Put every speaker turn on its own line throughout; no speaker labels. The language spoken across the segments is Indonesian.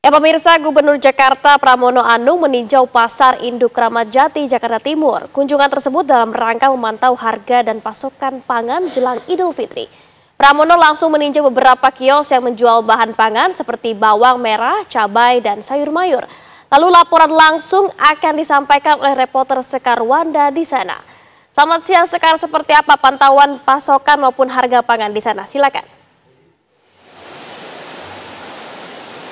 Pemirsa, Gubernur Jakarta Pramono Anung meninjau Pasar Induk Kramat Jati, Jakarta Timur. Kunjungan tersebut dalam rangka memantau harga dan pasokan pangan jelang Idul Fitri. Pramono langsung meninjau beberapa kios yang menjual bahan pangan seperti bawang merah, cabai, dan sayur mayur. Lalu laporan langsung akan disampaikan oleh reporter Sekar Wanda di sana. Selamat siang Sekar, seperti apa pantauan pasokan maupun harga pangan di sana? Silakan.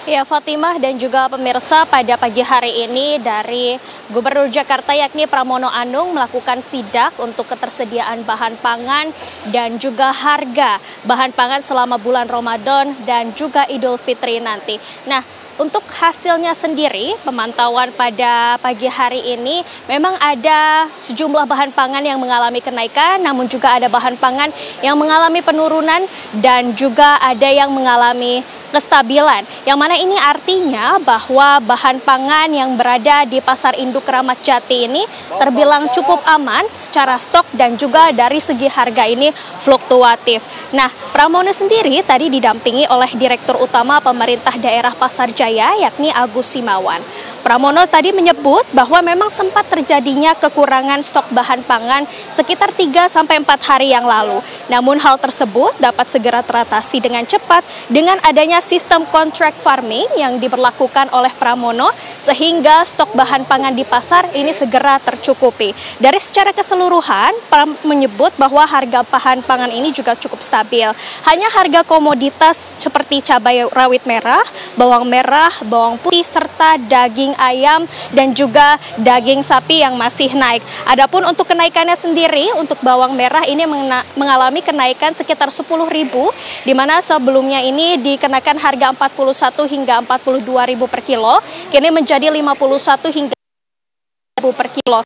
Ya, Fatimah dan juga pemirsa, pada pagi hari ini dari Gubernur Jakarta yakni Pramono Anung melakukan sidak untuk ketersediaan bahan pangan dan juga harga bahan pangan selama bulan Ramadan dan juga Idul Fitri nanti. Nah, untuk hasilnya sendiri, pemantauan pada pagi hari ini memang ada sejumlah bahan pangan yang mengalami kenaikan, namun juga ada bahan pangan yang mengalami penurunan dan juga ada yang mengalami kestabilan. Yang mana ini artinya bahwa bahan pangan yang berada di Pasar Induk Kramat Jati ini terbilang cukup aman secara stok dan juga dari segi harga ini fluktuatif. Nah, Pramono sendiri tadi didampingi oleh Direktur Utama Pemerintah Daerah Pasar Jaya yakni Agus Simawan. Pramono tadi menyebut bahwa memang sempat terjadinya kekurangan stok bahan pangan sekitar 3-4 hari yang lalu. Namun hal tersebut dapat segera teratasi dengan cepat dengan adanya sistem contract farming yang diberlakukan oleh Pramono sehingga stok bahan pangan di pasar ini segera tercukupi. Dari secara keseluruhan, Pram menyebut bahwa harga bahan pangan ini juga cukup stabil. Hanya harga komoditas seperti cabai rawit merah, bawang merah, bawang putih, serta daging ayam dan juga daging sapi yang masih naik. Adapun untuk kenaikannya sendiri, untuk bawang merah ini mengalami kenaikan sekitar 10.000, di mana sebelumnya ini dikenakan harga 41 hingga 42.000 per kilo, kini menjadi 51 hingga per kilo.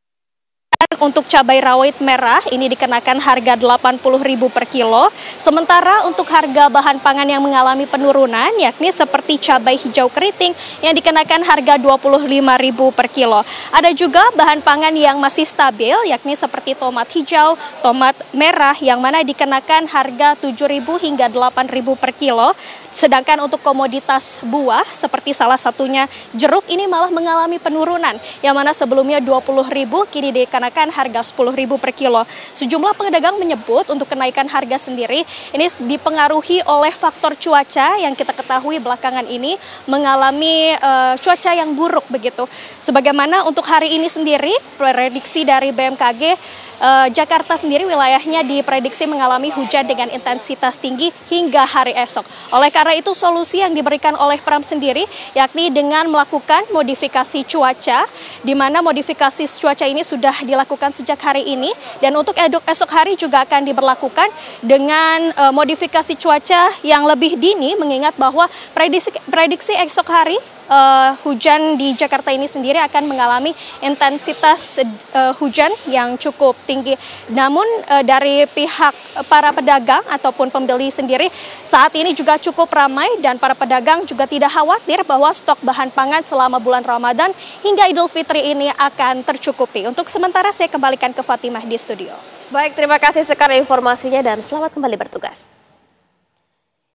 Untuk cabai rawit merah ini dikenakan harga 80.000 per kilo. Sementara untuk harga bahan pangan yang mengalami penurunan yakni seperti cabai hijau keriting yang dikenakan harga 25.000 per kilo. Ada juga bahan pangan yang masih stabil yakni seperti tomat hijau, tomat merah yang mana dikenakan harga 7.000 hingga 8.000 per kilo. Sedangkan untuk komoditas buah seperti salah satunya jeruk ini malah mengalami penurunan yang mana sebelumnya 20.000 kini dikenakan harga 10.000 per kilo. Sejumlah pedagang menyebut untuk kenaikan harga sendiri ini dipengaruhi oleh faktor cuaca yang kita ketahui belakangan ini mengalami cuaca yang buruk begitu. Sebagaimana untuk hari ini sendiri prediksi dari BMKG Jakarta sendiri wilayahnya diprediksi mengalami hujan dengan intensitas tinggi hingga hari esok. Oleh karena itu solusi yang diberikan oleh Pram sendiri yakni dengan melakukan modifikasi cuaca, di mana modifikasi cuaca ini sudah dilakukan sejak hari ini dan untuk esok hari juga akan diberlakukan dengan modifikasi cuaca yang lebih dini, mengingat bahwa prediksi esok hari hujan di Jakarta ini sendiri akan mengalami intensitas hujan yang cukup tinggi. Namun dari pihak para pedagang ataupun pembeli sendiri saat ini juga cukup ramai dan para pedagang juga tidak khawatir bahwa stok bahan pangan selama bulan Ramadan hingga Idul Fitri ini akan tercukupi. Untuk sementara saya kembalikan ke Fatimah di studio.
Baik, terima kasih Sekar informasinya dan selamat kembali bertugas.